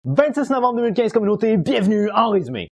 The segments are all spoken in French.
26 novembre 2015, communauté, bienvenue en résumé.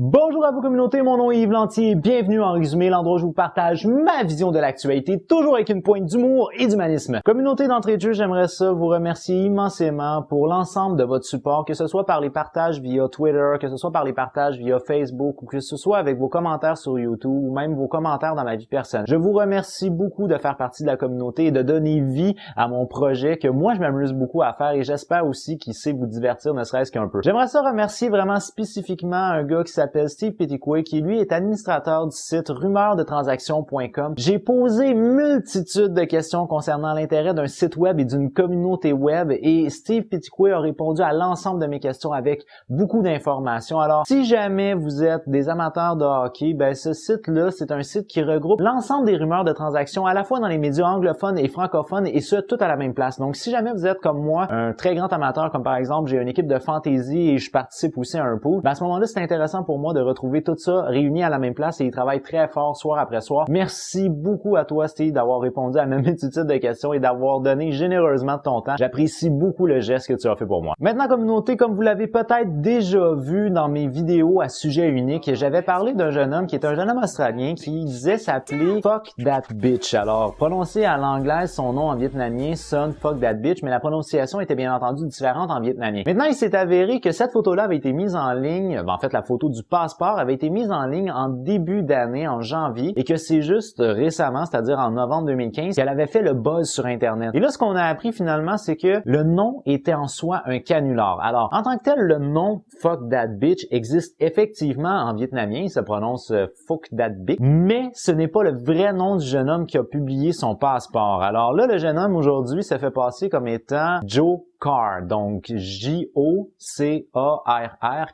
Bonjour à vous communauté, mon nom est Yves Lantier, bienvenue en résumé, l'endroit où je vous partage ma vision de l'actualité, toujours avec une pointe d'humour et d'humanisme. Communauté d'entrée de jeu, j'aimerais ça vous remercier immensément pour l'ensemble de votre support, que ce soit par les partages via Twitter, que ce soit par les partages via Facebook, ou que ce soit avec vos commentaires sur YouTube, ou même vos commentaires dans ma vie personnelle. Je vous remercie beaucoup de faire partie de la communauté et de donner vie à mon projet que moi je m'amuse beaucoup à faire et j'espère aussi qu'il sait vous divertir ne serait-ce qu'un peu. J'aimerais ça remercier vraiment spécifiquement un gars qui s'appelle Steve Petitquay, qui lui est administrateur du site rumeurdetransaction.com. J'ai posé multitude de questions concernant l'intérêt d'un site web et d'une communauté web et Steve Petitquay a répondu à l'ensemble de mes questions avec beaucoup d'informations. Alors, si jamais vous êtes des amateurs de hockey, ben ce site-là, c'est un site qui regroupe l'ensemble des rumeurs de transactions à la fois dans les médias anglophones et francophones et ce, tout à la même place. Donc, si jamais vous êtes comme moi, un très grand amateur, comme par exemple, j'ai une équipe de fantasy et je participe aussi à un pool, ben à ce moment-là, c'est intéressant pour moi de retrouver tout ça réuni à la même place et ils travaillent très fort soir après soir. Merci beaucoup à toi, Steve, d'avoir répondu à ma multitude de questions et d'avoir donné généreusement de ton temps. J'apprécie beaucoup le geste que tu as fait pour moi. Maintenant, communauté, comme vous l'avez peut-être déjà vu dans mes vidéos à sujet unique, j'avais parlé d'un jeune homme qui est un jeune homme australien qui disait s'appeler Fuck That Bitch. Alors, prononcé à l'anglaise, son nom en vietnamien sonne Fuck That Bitch, mais la prononciation était bien entendu différente en vietnamien. Maintenant, il s'est avéré que cette photo-là avait été mise en ligne, en fait, la photo du passeport avait été mise en ligne en début d'année, en janvier, et que c'est juste récemment, c'est-à-dire en novembre 2015, qu'elle avait fait le buzz sur Internet. Et là, ce qu'on a appris finalement, c'est que le nom était en soi un canular. Alors, en tant que tel, le nom Fuck That Bitch existe effectivement en vietnamien, il se prononce Fuck That Bitch, mais ce n'est pas le vrai nom du jeune homme qui a publié son passeport. Alors là, le jeune homme aujourd'hui se fait passer comme étant Joe Carr, donc J-O-C-A-R-R,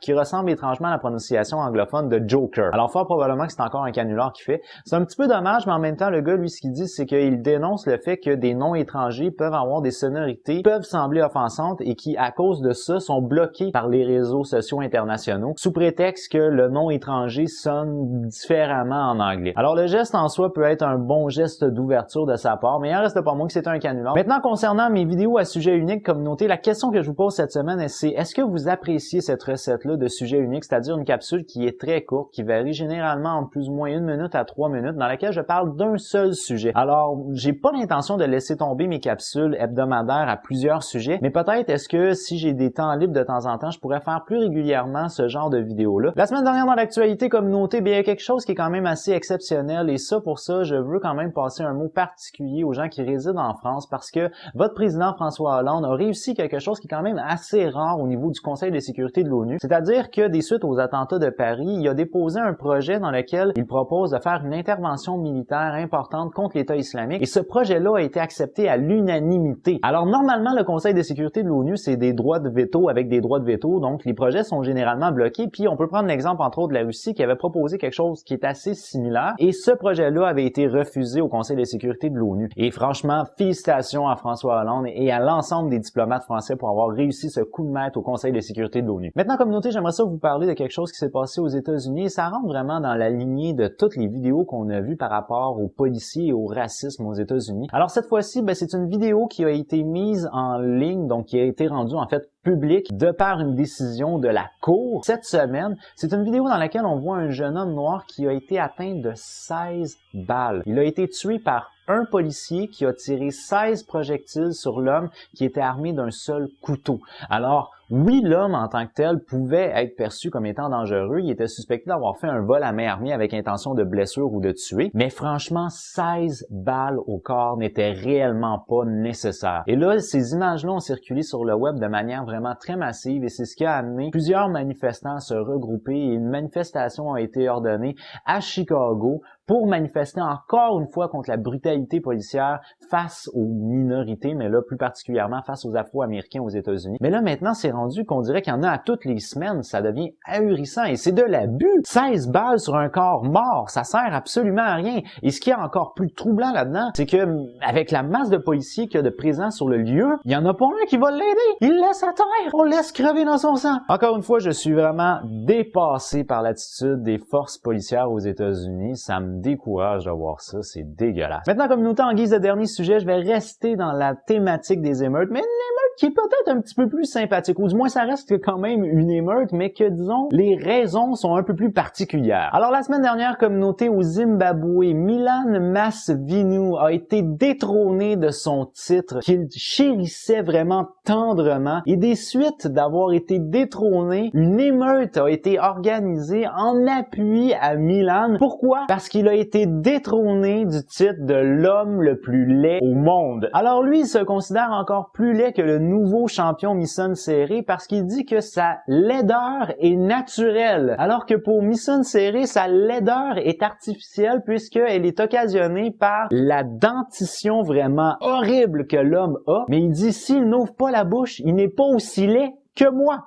qui ressemble étrangement à la prononciation anglophone de Joker. Alors fort probablement que c'est encore un canular qu'il fait. C'est un petit peu dommage, mais en même temps, le gars, lui, ce qu'il dit, c'est qu'il dénonce le fait que des noms étrangers peuvent avoir des sonorités, peuvent sembler offensantes et qui, à cause de ça, sont bloqués par les réseaux sociaux internationaux, sous prétexte que le nom étranger sonne différemment en anglais. Alors le geste en soi peut être un bon geste d'ouverture de sa part, mais il en reste pas moins que c'est un canular. Maintenant, concernant mes vidéos à sujet unique, communauté, la question que je vous pose cette semaine, c'est est-ce que vous appréciez cette recette-là de sujet unique, c'est-à-dire une capsule qui est très courte, qui varie généralement en plus ou moins 1 minute à 3 minutes, dans laquelle je parle d'un seul sujet. Alors, j'ai pas l'intention de laisser tomber mes capsules hebdomadaires à plusieurs sujets, mais peut-être est-ce que si j'ai des temps libres de temps en temps, je pourrais faire plus régulièrement ce genre de vidéos-là. La semaine dernière dans l'actualité communauté, bien, il y a quelque chose qui est quand même assez exceptionnel et ça, pour ça, je veux quand même passer un mot particulier aux gens qui résident en France parce que votre président François Hollande a réussi quelque chose qui est quand même assez rare au niveau du Conseil de sécurité de l'ONU. C'est-à-dire que des suites aux attentats de Paris, il a déposé un projet dans lequel il propose de faire une intervention militaire importante contre l'État islamique et ce projet-là a été accepté à l'unanimité. Alors normalement, le Conseil de sécurité de l'ONU, c'est des droits de veto avec des droits de veto, donc les projets sont généralement bloqués. Puis on peut prendre l'exemple entre autres de la Russie qui avait proposé quelque chose qui est assez similaire et ce projet-là avait été refusé au Conseil de sécurité de l'ONU. Et franchement, félicitations à François Hollande et à l'ensemble des diplomates français pour avoir réussi ce coup de maître au Conseil de sécurité de l'ONU. Maintenant, communauté, j'aimerais ça vous parler de quelque chose qui s'est passé aux États-Unis et ça rentre vraiment dans la lignée de toutes les vidéos qu'on a vues par rapport aux policiers et au racisme aux États-Unis. Alors cette fois-ci, c'est une vidéo qui a été mise en ligne, donc qui a été rendue en fait publique de par une décision de la Cour cette semaine. C'est une vidéo dans laquelle on voit un jeune homme noir qui a été atteint de 16 balles. Il a été tué par un policier qui a tiré 16 projectiles sur l'homme qui était armé d'un seul couteau. Alors, oui, l'homme en tant que tel pouvait être perçu comme étant dangereux. Il était suspecté d'avoir fait un vol à main armée avec intention de blessure ou de tuer. Mais franchement, 16 balles au corps n'étaient réellement pas nécessaires. Et là, ces images-là ont circulé sur le web de manière vraiment très massive et c'est ce qui a amené plusieurs manifestants à se regrouper et une manifestation a été ordonnée à Chicago pour manifester encore une fois contre la brutalité policière face aux minorités, mais là plus particulièrement face aux Afro-Américains aux États-Unis. Mais là maintenant, c'est rendu qu'on dirait qu'il y en a à toutes les semaines, ça devient ahurissant et c'est de l'abus. 16 balles sur un corps mort, ça sert absolument à rien. Et ce qui est encore plus troublant là-dedans, c'est que avec la masse de policiers qu'il y a de présents sur le lieu, il y en a pas un qui va l'aider. Il laisse à terre, on le laisse crever dans son sang. Encore une fois, je suis vraiment dépassé par l'attitude des forces policières aux États-Unis. Ça me décourage de voir ça, c'est dégueulasse. Maintenant, communauté, en guise de dernier sujet, je vais rester dans la thématique des émeutes, mais une émeute qui est peut-être un petit peu plus sympathique, ou du moins ça reste quand même une émeute, mais que, disons, les raisons sont un peu plus particulières. Alors, la semaine dernière, communauté, au Zimbabwe, Milan Masvinou a été détrôné de son titre qu'il chérissait vraiment tendrement, et des suites d'avoir été détrôné, une émeute a été organisée en appui à Milan. Pourquoi? Parce qu'il a été détrôné du titre de l'homme le plus laid au monde. Alors lui, il se considère encore plus laid que le nouveau champion Misson Serré parce qu'il dit que sa laideur est naturelle, alors que pour Misson Serré, sa laideur est artificielle puisqu'elle est occasionnée par la dentition vraiment horrible que l'homme a. Mais il dit, s'il n'ouvre pas la bouche, il n'est pas aussi laid que moi.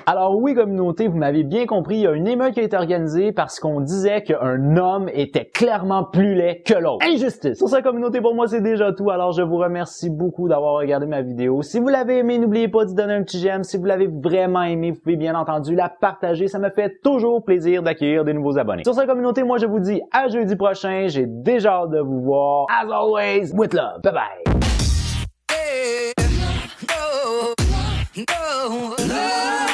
Alors oui, communauté, vous m'avez bien compris, il y a une émeute qui a été organisée parce qu'on disait qu'un homme était clairement plus laid que l'autre. Injustice! Sur cette communauté, pour moi, c'est déjà tout. Alors je vous remercie beaucoup d'avoir regardé ma vidéo. Si vous l'avez aimé, n'oubliez pas d'y donner un petit j'aime. Si vous l'avez vraiment aimé, vous pouvez bien entendu la partager. Ça me fait toujours plaisir d'accueillir des nouveaux abonnés. Sur cette communauté, moi, je vous dis à jeudi prochain. J'ai déjà hâte de vous voir. As always, with love. Bye bye! No.